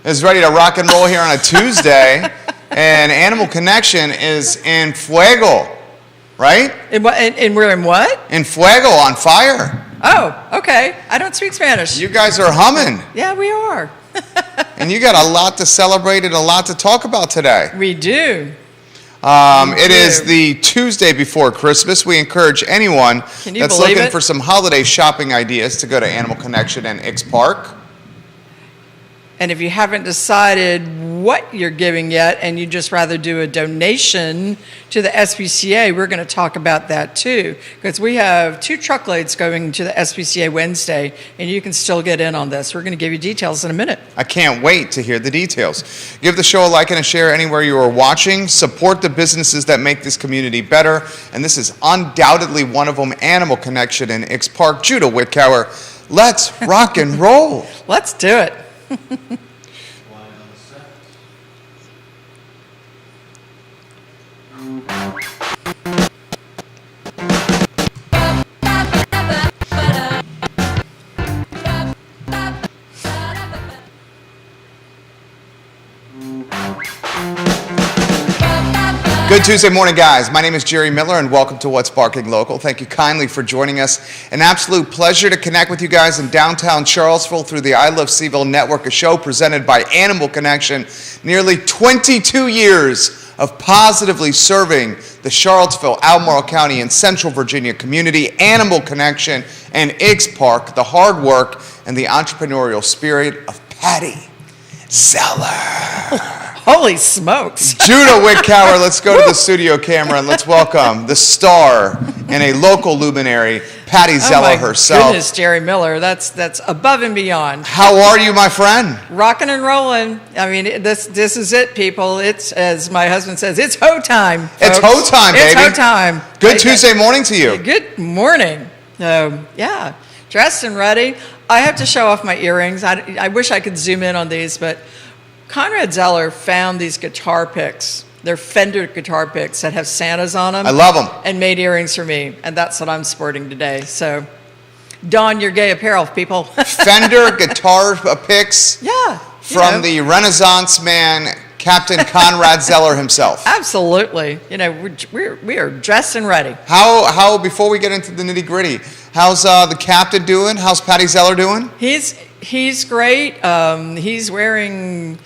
is ready to rock and roll here on a Tuesday, and Animal Connection is in fuego, right? And we're in what? In fuego, on fire. Oh, okay. I don't speak Spanish. You guys are humming. Yeah, we are. And you got a lot to celebrate and a lot to talk about today. We do. It is the Tuesday before Christmas. We encourage anyone that's looking for some holiday shopping ideas to go to Animal Connection and X Park. And if you haven't decided what you're giving yet and you'd just rather do a donation to the SPCA, we're going to talk about that too. Because we have 2 truckloads going to the SPCA Wednesday, and you can still get in on this. We're going to give you details in a minute. I can't wait to hear the details. Give the show a like and a share anywhere you are watching. Support the businesses that make this community better. And this is undoubtedly one of them, Animal Connection in X Park. Judah Whitcower, let's rock and roll. Let's do it. Good Tuesday morning, guys. My name is Jerry Miller, and welcome to What's Barking Local. Thank you kindly for joining us. An absolute pleasure to connect with you guys in downtown Charlottesville through the I Love CVille Network, a show presented by Animal Connection. Nearly 22 years of positively serving the Charlottesville, Albemarle County, and Central Virginia community. Animal Connection and X Park, the hard work and the entrepreneurial spirit of Patty Zeller. Holy smokes. Judah Whitcower, let's go to the studio camera and let's welcome the star and a local luminary, Patty Zeller herself. Goodness, Jerry Miller, that's above and beyond. How are you, my friend? Rocking and rolling. I mean, this is it, people. It's, as my husband says, it's ho time, folks. It's ho time, baby. It's ho time. Good Tuesday morning to you. Good morning. Yeah, dressed and ready. I have to show off my earrings. I wish I could zoom in on these, but Conrad Zeller found these guitar picks. They're Fender guitar picks that have Santas on them. I love them. And made earrings for me, and that's what I'm sporting today. So, don your gay apparel, people. Fender guitar picks. Yeah. From the Renaissance man, Captain Conrad Zeller himself. Absolutely. You know, we are dressed and ready. How before we get into the nitty gritty, how's the captain doing? How's Patty Zeller doing? He's great. He's wearing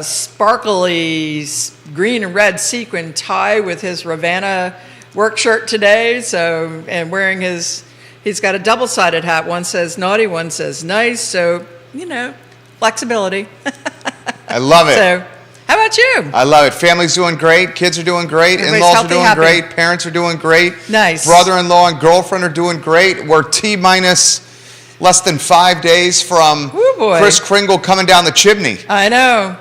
sparkly green and red sequin tie with his Ravenna work shirt today. So, and wearing he's got a double-sided hat. One says naughty, one says nice. So, you know, flexibility. I love it. So, how about you? I love it. Family's doing great. Kids are doing great. Everybody's In-laws healthy, are doing happy. great. Parents are doing great. Nice. Brother-in-law and girlfriend are doing great. We're T-minus less than 5 days from Kris Kringle coming down the chimney. I know.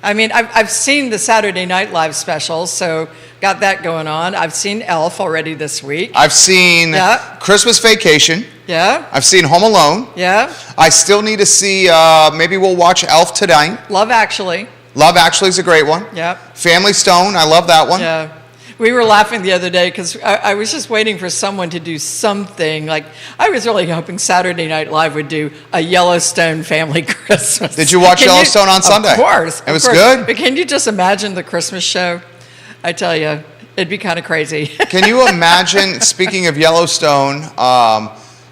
I mean, I've seen the Saturday Night Live specials, so got that going on. I've seen Elf already this week. I've seen Christmas Vacation. Yeah. I've seen Home Alone. Yeah. I still need to see, maybe we'll watch Elf tonight. Love Actually. Love Actually is a great one. Yep. Family Stone, I love that one. Yeah. We were laughing the other day because I was just waiting for someone to do something. Like, I was really hoping Saturday Night Live would do a Yellowstone family Christmas. Did you watch Yellowstone on Sunday? Of course. It was good? But can you just imagine the Christmas show? I tell you, it'd be kind of crazy. Can you imagine, speaking of Yellowstone,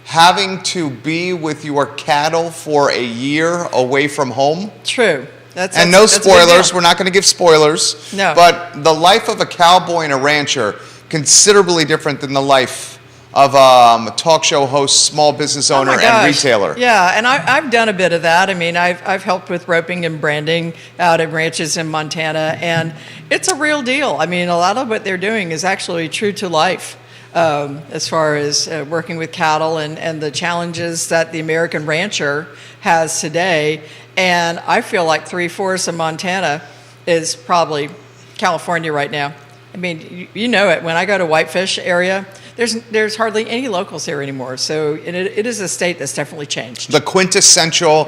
having to be with your cattle for a year away from home? True. And no spoilers. We're not going to give spoilers. No. But the life of a cowboy and a rancher, considerably different than the life of a talk show host, small business owner, and retailer. Yeah, and I've done a bit of that. I mean, I've helped with roping and branding out at ranches in Montana, and it's a real deal. I mean, a lot of what they're doing is actually true to life. As far as working with cattle and the challenges that the American rancher has today. And I feel like 3/4 of Montana is probably California right now. I mean, you know it. When I go to Whitefish area, there's hardly any locals here anymore. So it is a state that's definitely changed. The quintessential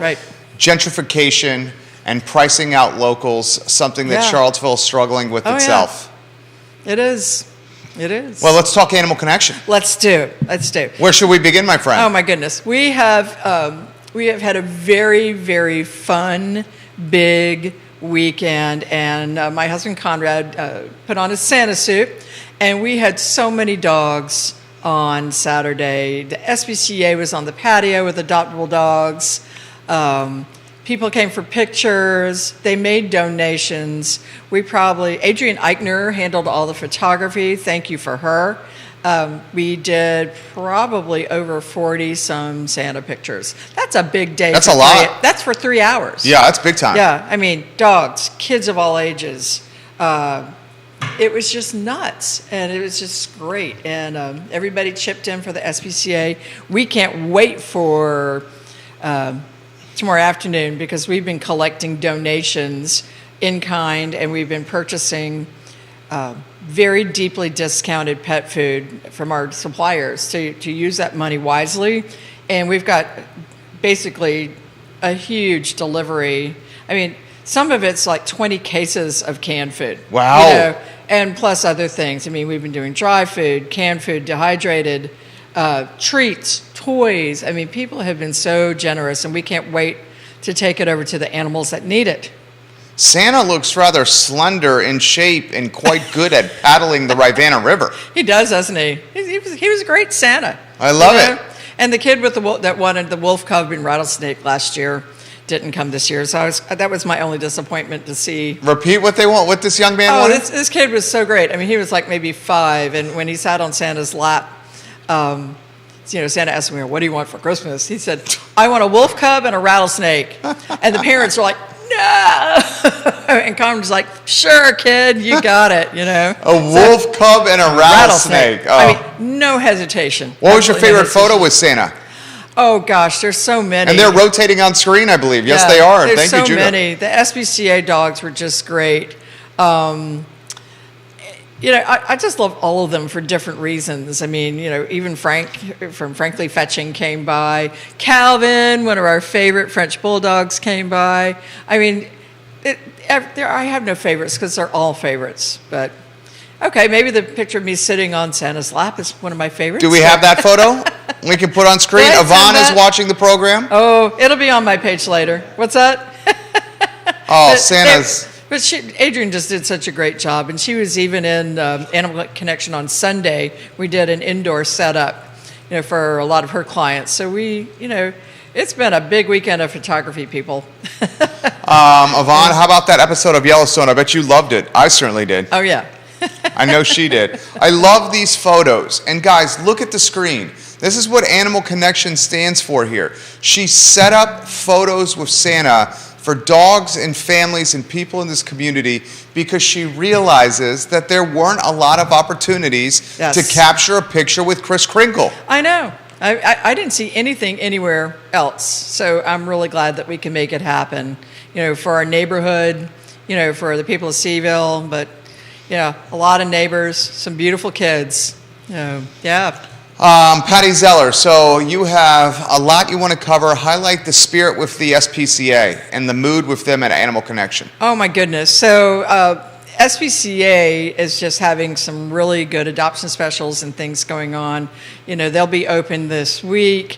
gentrification and pricing out locals, something that Charlottesville is struggling with itself. Yeah. It is. It is. Well, let's talk Animal Connection. Let's do. Where should we begin, my friend? Oh, my goodness. We have we have had a very, very fun, big weekend, and my husband Conrad put on his Santa suit, and we had so many dogs on Saturday. The SPCA was on the patio with adoptable dogs. People came for pictures. They made donations. Adrian Eichner handled all the photography. Thank you for her. We did probably over 40 some Santa pictures. That's a big day. That's a lot. That's for 3 hours. Yeah, that's big time. Yeah, I mean, dogs, kids of all ages. It was just nuts, and it was just great. And everybody chipped in for the SPCA. We can't wait for tomorrow afternoon because we've been collecting donations in kind, and we've been purchasing very deeply discounted pet food from our suppliers to use that money wisely. And we've got basically a huge delivery. I mean, some of it's like 20 cases of canned food. Wow. You know, and plus other things. I mean, we've been doing dry food, canned food, dehydrated, treats, toys. I mean, people have been so generous, and we can't wait to take it over to the animals that need it. Santa looks rather slender in shape and quite good at paddling the Rivanna River. He does, doesn't he? He was a great Santa. I love it. And the kid with that wanted the wolf cub and rattlesnake last year didn't come this year, so that was my only disappointment to see. Repeat what this young man wanted? This kid was so great. I mean, he was like maybe 5, and when he sat on Santa's lap, Santa asked me, "What do you want for Christmas?" He said, "I want a wolf cub and a rattlesnake." And the parents were like, "No!" And Carmen's like, "Sure, kid, you got it." A wolf cub and a rattlesnake. Oh. I mean, no hesitation. What was your favorite photo with Santa? Oh gosh, there's so many. And they're rotating on screen, I believe. Yes, Yeah, they are. There's Thank you, so Judah. many. The SPCA dogs were just great. I just love all of them for different reasons. I mean, even Frank from Frankly Fetching came by. Calvin, one of our favorite French bulldogs, came by. I mean, I have no favorites because they're all favorites. But okay, maybe the picture of me sitting on Santa's lap is one of my favorites. Do we have that photo? We can put on screen. Did I Yvonne send is that? watching the program. Oh, it'll be on my page later. What's that? Oh, But Santa's. Adrian just did such a great job, and she was even in Animal Connection on Sunday. We did an indoor setup, for a lot of her clients. So it's been a big weekend of photography, people. Yvonne, how about that episode of Yellowstone? I bet you loved it. I certainly did. Oh yeah. I know she did. I love these photos. And guys, look at the screen. This is what Animal Connection stands for here. She set up photos with Santa for dogs and families and people in this community because she realizes that there weren't a lot of opportunities Yes. to capture a picture with Kris Kringle. I know. I didn't see anything anywhere else. So I'm really glad that we can make it happen, for our neighborhood, for the people of Seaville, but, a lot of neighbors, some beautiful kids. Yeah. Patty Zeller, so you have a lot you want to cover. Highlight the spirit with the SPCA and the mood with them at Animal Connection. Oh my goodness. So SPCA is just having some really good adoption specials and things going on. They'll be open this week.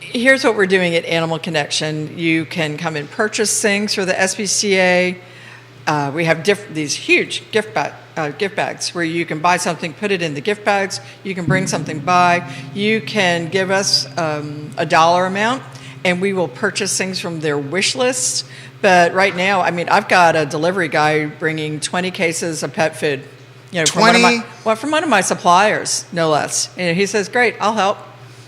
Here's what we're doing at Animal Connection. You can come and purchase things for the SPCA. We have these huge gift bags where you can buy something, put it in the gift bags. You can bring something by. You can give us a dollar amount, and we will purchase things from their wish list. But right now, I mean, I've got a delivery guy bringing 20 cases of pet food. From one of my suppliers, no less. And he says, "Great, I'll help."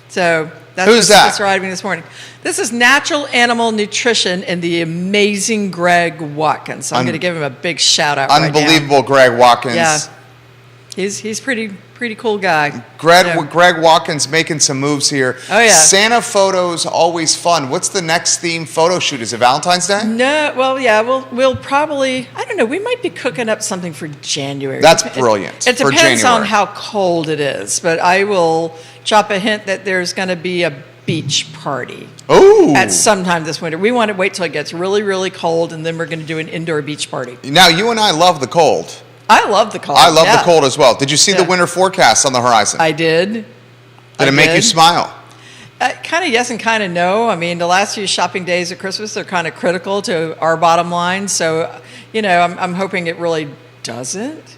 So Who's that? That's arriving this morning. This is Natural Animal Nutrition and the amazing Greg Watkins. So I'm going to give him a big shout out. Unbelievable, Greg Watkins. Yeah, he's pretty cool guy. Greg Watkins making some moves here. Oh yeah. Santa photos always fun. What's the next theme photo shoot? Is it Valentine's Day? No, well, yeah, we'll probably, I don't know, we might be cooking up something for January. That's brilliant. It for depends January. on how cold it is, but I will drop a hint that there's going to be a beach party. Ooh. At some time this winter. We want to wait till it gets really, really cold, and then we're going to do an indoor beach party. Now, you and I love the cold. I love the cold. I love the cold as well. Did you see the winter forecast on the horizon? I did. Did it make you smile? Kind of yes and kind of no. I mean, the last few shopping days of Christmas are kind of critical to our bottom line. So, I'm hoping it really doesn't.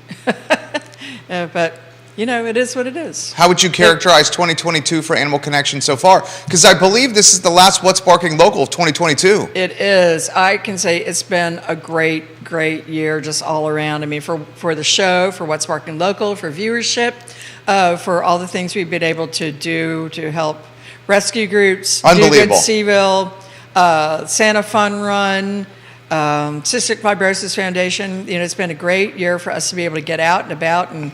But, it is what it is. How would you characterize 2022 for Animal Connection so far? Because I believe this is the last What's Barking Local of 2022. It is. I can say it's been a great, great year just all around. I mean, for the show, for What's Barking Local, for viewership, for all the things we've been able to do to help rescue groups, Do Good Unbelievable. Seaville, Santa Fun Run, Cystic Fibrosis Foundation. It's been a great year for us to be able to get out and about and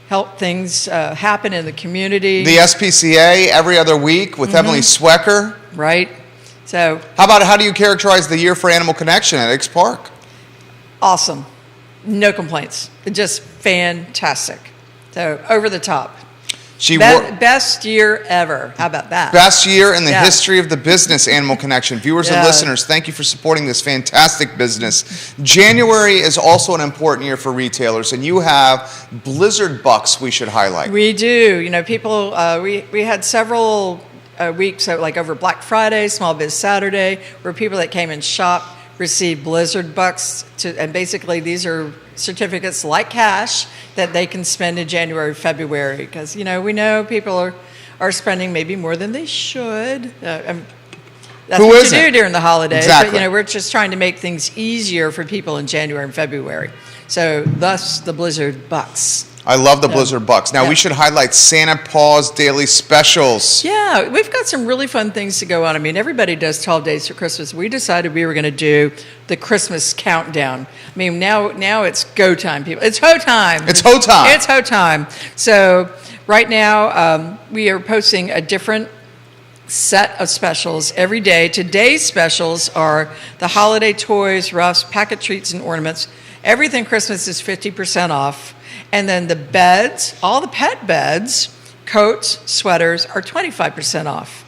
help things happen in the community. The SPCA every other week with Emily Swecker. Right? So, How do you characterize the year for Animal Connection at Ix Park? awesome. No complaints. Just fantastic. So, over the top. Best year ever. How about that? Best year in the Yeah. history of the business, Animal Connection. Viewers and Yeah. listeners, thank you for supporting this fantastic business. January is also an important year for retailers, and you have Blizzard Bucks we should highlight. We do. People, we had several weeks, like over Black Friday, Small Biz Saturday, where people that came and shop received Blizzard Bucks. And basically, these are certificates like cash that they can spend in January, February. Because, we know people are spending maybe more than they should. That's Who what isn't? you do during the holidays. Exactly. But, we're just trying to make things easier for people in January and February. So, thus, the Blizzard Bucks. I love the Blizzard Bucks. Now, Yeah. we should highlight Santa Paws Daily Specials. Yeah, we've got some really fun things to go on. I mean, everybody does 12 days for Christmas. We decided we were going to do the Christmas countdown. I mean, now it's go time, people. It's ho time. It's ho time. It's ho time. So right now, we are posting a different set of specials every day. Today's specials are the holiday toys, ruffs, packet treats, and ornaments. Everything Christmas is 50% off. And then the beds, all the pet beds, coats, sweaters are 25% off.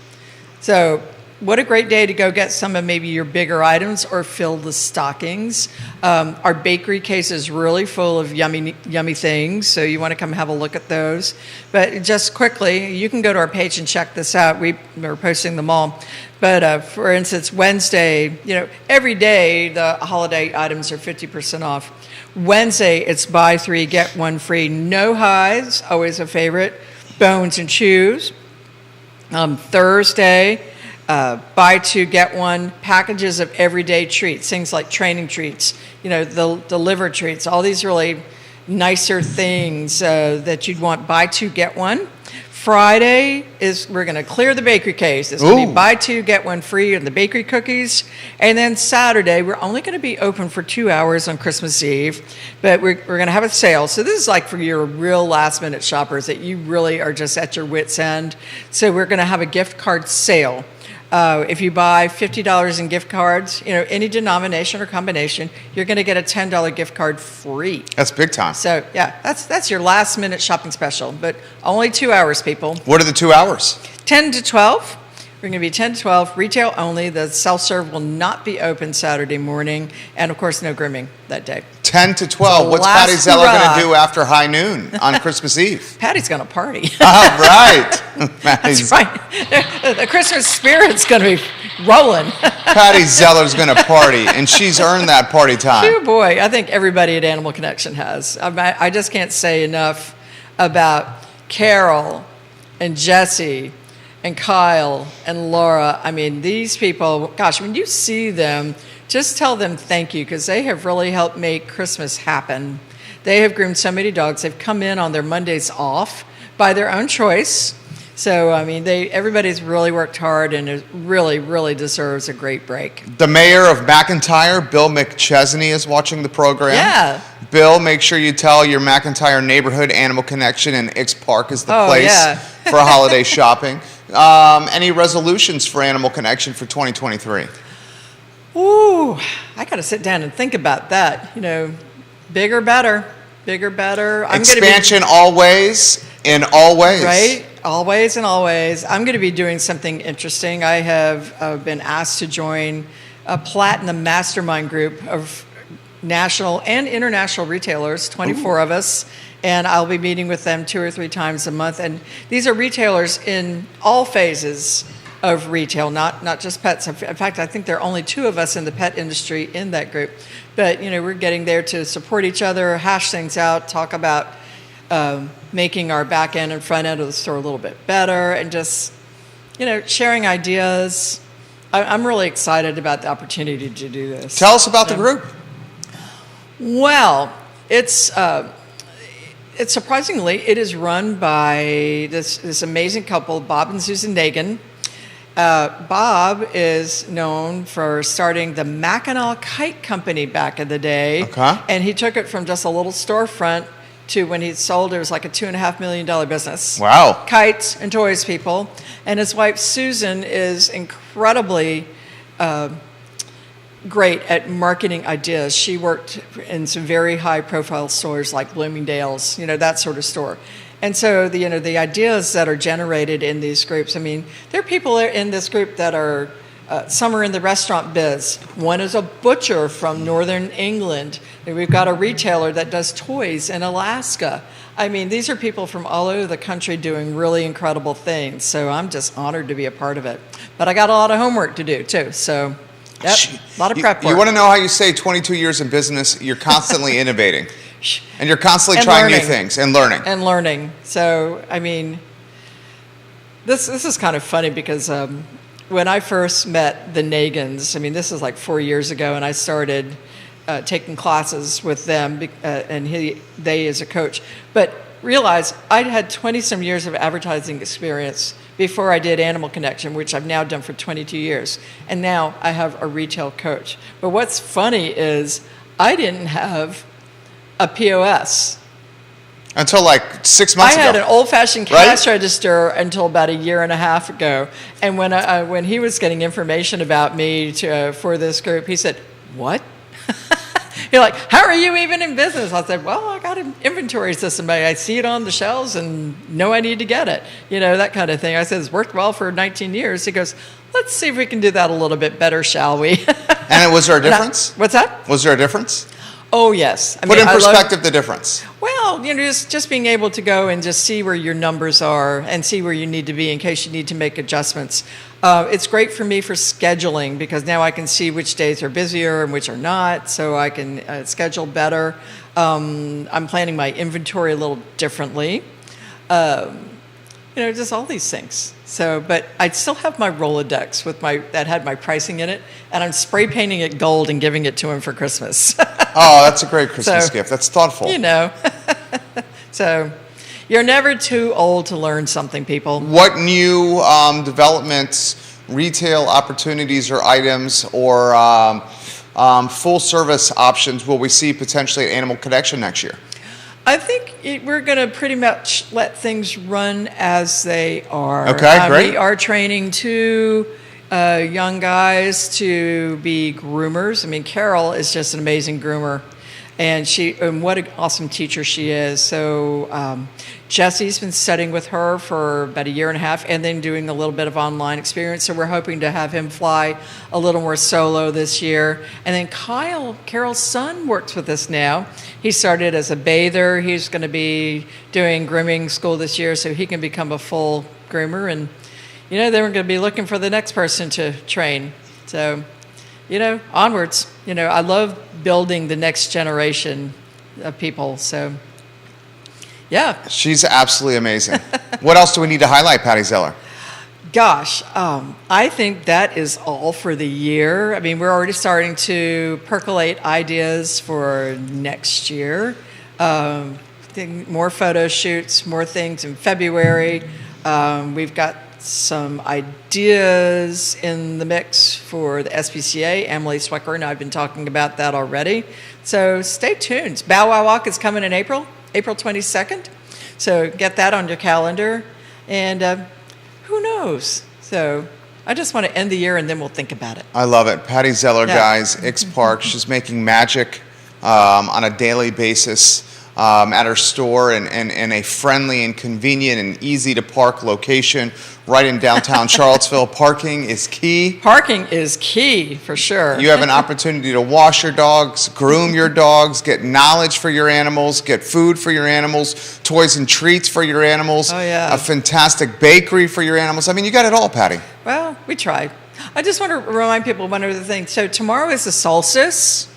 So what a great day to go get some of maybe your bigger items or fill the stockings. Our bakery case is really full of yummy, yummy things, so you want to come have a look at those. But just quickly, you can go to our page and check this out. We're posting them all. But for instance, Wednesday, every day the holiday items are 50% off. Wednesday, it's buy 3, get 1 free. No highs, always a favorite. Bones and chews. Thursday, buy 2, get 1 packages of everyday treats, things like training treats, the liver treats, all these really nicer things that you'd want buy 2, get 1. Friday we're going to clear the bakery case. It's going to be buy 2, get 1 free on the bakery cookies. And then Saturday, we're only going to be open for 2 hours on Christmas Eve, but we're going to have a sale. So this is like for your real last minute shoppers that you really are just at your wit's end. So we're going to have a gift card sale. If you buy $50 in gift cards, any denomination or combination, you're going to get a $10 gift card free. That's big time. So yeah, that's your last minute shopping special, but only 2 hours, people. What are the 2 hours? 10 to 12. We're going to be 10 to 12, retail only. The self-serve will not be open Saturday morning, and of course, no grooming that day. 10 to 12. What's last Patty Zeller going hurrah. to do after high noon on Christmas Eve? Patty's going to party. Ah, right. That's right. The Christmas spirit's going to be rolling. Patty Zeller's going to party, and she's earned that party time. Oh boy, I think everybody at Animal Connection has. I just can't say enough about Carol and Jesse and Kyle and Laura. I mean, these people, gosh, when you see them, just tell them thank you, because they have really helped make Christmas happen. They have groomed so many dogs. They've come in on their Mondays off by their own choice. So, I mean, everybody's really worked hard, and it really, really deserves a great break. The mayor of McIntyre, Bill McChesney, is watching the program. Yeah. Bill, make sure you tell your McIntyre neighborhood Animal Connection and Ix Park is the Oh, place yeah. for holiday shopping. Any resolutions for Animal Connection for 2023? Ooh, I got to sit down and think about that. Bigger, better. Bigger, better. Expansion always, in all ways. Right? Always and always. I'm going to be doing something interesting. I have been asked to join a platinum mastermind group of national and international retailers, 24 of us, and I'll be meeting with them 2 or 3 times a month. And these are retailers in all phases of retail, not just pets. In fact, I think there are only 2 of us in the pet industry in that group. But, we're getting there to support each other, hash things out, talk about making our back end and front end of the store a little bit better, and just, sharing ideas. I'm really excited about the opportunity to do this. Tell us about the group. Well, it's surprisingly, it is run by this amazing couple, Bob and Susan Nagin. Bob is known for starting the Mackinac Kite Company back in the day. Okay. And he took it from just a little storefront to when he sold it was like a $2.5 million business. Wow. Kites and toys, people. And his wife, Susan, is incredibly great at marketing ideas. She worked in some very high-profile stores like Bloomingdale's, that sort of store. And so the ideas that are generated in these groups, there are people in this group that are, some are in the restaurant biz. One is a butcher from northern England. And we've got a retailer that does toys in Alaska. These are people from all over the country doing really incredible things. So I'm just honored to be a part of it. But I got a lot of homework to do too. So, yep, a lot of prep work. You want to know how you say 22 years in business? You're constantly innovating. And you're constantly trying new things and learning. And learning. So, this is kind of funny because when I first met the Nagins, this is like 4 years ago, and I started taking classes with them, and they as a coach. But realize I'd had 20-some years of advertising experience before I did Animal Connection, which I've now done for 22 years. And now I have a retail coach. But what's funny is I didn't have a POS. Until like 6 months ago. I had an old-fashioned cash register until about a year and a half ago. And when he was getting information about me for this group, he said, "What?" You're like, "How are you even in business?" I said, "Well, I got an inventory system. I see it on the shelves and know I need to get it." That kind of thing. I said, "It's worked well for 19 years." He goes, "Let's see if we can do that a little bit better, shall we?" And was there a difference? What's that? Was there a difference? Oh, yes. Put in perspective the difference. Well, just being able to go and just see where your numbers are and see where you need to be in case you need to make adjustments. It's great for me for scheduling because now I can see which days are busier and which are not, so I can schedule better. I'm planning my inventory a little differently. Just all these things. So, but I still have my Rolodex that had my pricing in it, and I'm spray painting it gold and giving it to him for Christmas. Oh, that's a great Christmas gift. That's thoughtful. So you're never too old to learn something, people. What new developments, retail opportunities or items or full service options will we see potentially at Animal Connection next year? I think we're going to pretty much let things run as they are. Okay, great. We are training 2 young guys to be groomers. Carol is just an amazing groomer, and what an awesome teacher she is. So Jesse's been studying with her for about a year and a half and then doing a little bit of online experience. So we're hoping to have him fly a little more solo this year. And then Kyle, Carol's son, works with us now. He started as a bather. He's going to be doing grooming school this year so he can become a full groomer. And, then we're going to be looking for the next person to train. So, onwards. I love building the next generation of people. So, yeah. She's absolutely amazing. What else do we need to highlight, Patty Zeller? Gosh, I think that is all for the year. We're already starting to percolate ideas for next year. More photo shoots, more things in February. We've got some ideas in the mix for the SPCA. Emily Swecker and I have been talking about that already. So stay tuned. Bow Wow Walk is coming in April 22nd. So get that on your calendar. And who knows? So I just want to end the year and then we'll think about it. I love it. Patty Zeller, guys, X Park. She's making magic on a daily basis. at our store in a friendly and convenient and easy to park location right in downtown Charlottesville. Parking is key. Parking is key for sure. You have an opportunity to wash your dogs, groom your dogs, get knowledge for your animals, get food for your animals, toys and treats for your animals, Oh, yeah. a fantastic bakery for your animals. I mean, you got it all, Patty. Well, we tried. I just want to remind people one other thing. So tomorrow is the solstice,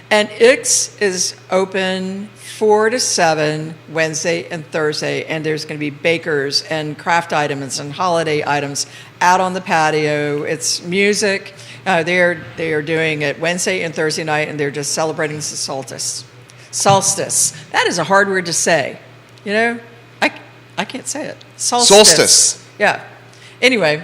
and Ix is open 4 to 7 Wednesday and Thursday, and there's going to be bakers and craft items and holiday items out on the patio. It's music. They are doing it Wednesday and Thursday night, and they're just celebrating the solstice. Solstice. That is a hard word to say. You know, I can't say it. Solstice. Yeah. Anyway,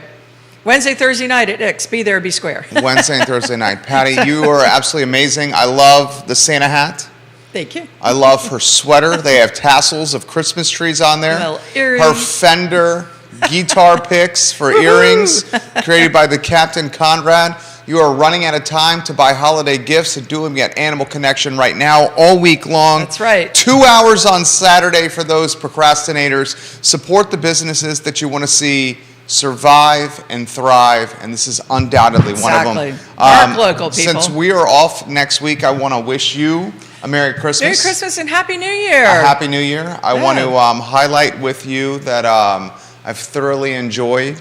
Wednesday, Thursday night at Ix. Be there, be square. Wednesday and Thursday night. Patty, you are absolutely amazing. I love the Santa hat. Thank you. I love her sweater. They have tassels of Christmas trees on there. Little earrings. Her Fender guitar picks for earrings created by the Captain Conrad. You are running out of time to buy holiday gifts and do them at Animal Connection right now all week long. That's right. 2 hours on Saturday for those procrastinators. Support the businesses that you want to see survive and thrive, and this is undoubtedly one of them. Exactly. Mark local, people. Since we are off next week, I want to wish you a Merry Christmas. Merry Christmas and Happy New Year. A Happy New Year. I Yeah. want to highlight with you that I've thoroughly enjoyed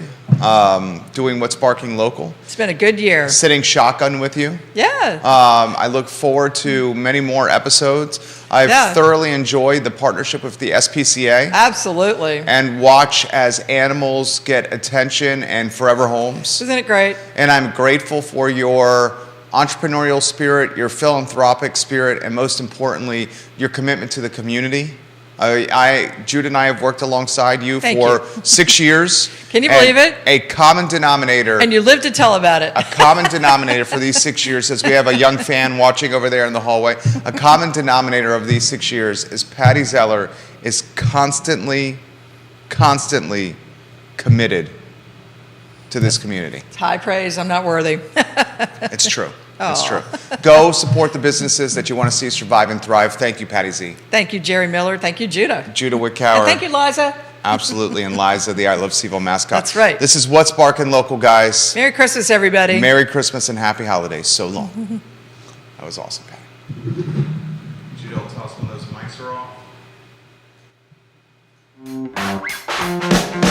doing What's Barking Local, It's been a good year. sitting shotgun with you. Yeah. I look forward to many more episodes. I've Yeah. thoroughly enjoyed the partnership with the SPCA Absolutely. and watch as animals get attention and forever homes. Isn't it great? And I'm grateful for your entrepreneurial spirit, your philanthropic spirit, and most importantly, your commitment to the community. Jude and I have worked alongside you Thank for you. 6 years. Can you and believe it? A common denominator. And you live to tell about it. A common denominator for these 6 years, as we have a young fan watching over there in the hallway, a common denominator of these 6 years is Patty Zeller is constantly committed to this community. It's high praise. I'm not worthy. It's true. It's Aw. true. Go support the businesses that you want to see survive and thrive. Thank you, Patty Z. Thank you, Jerry Miller. Thank you, Judah. Judah And Wickower. thank you, Liza. Absolutely. And Liza, the I Love Seville mascot. That's right. This is What's Barking Local, guys. Merry Christmas, everybody. Merry Christmas and Happy Holidays. So long. That was awesome, Patty. Judah, tell us when those mics are off.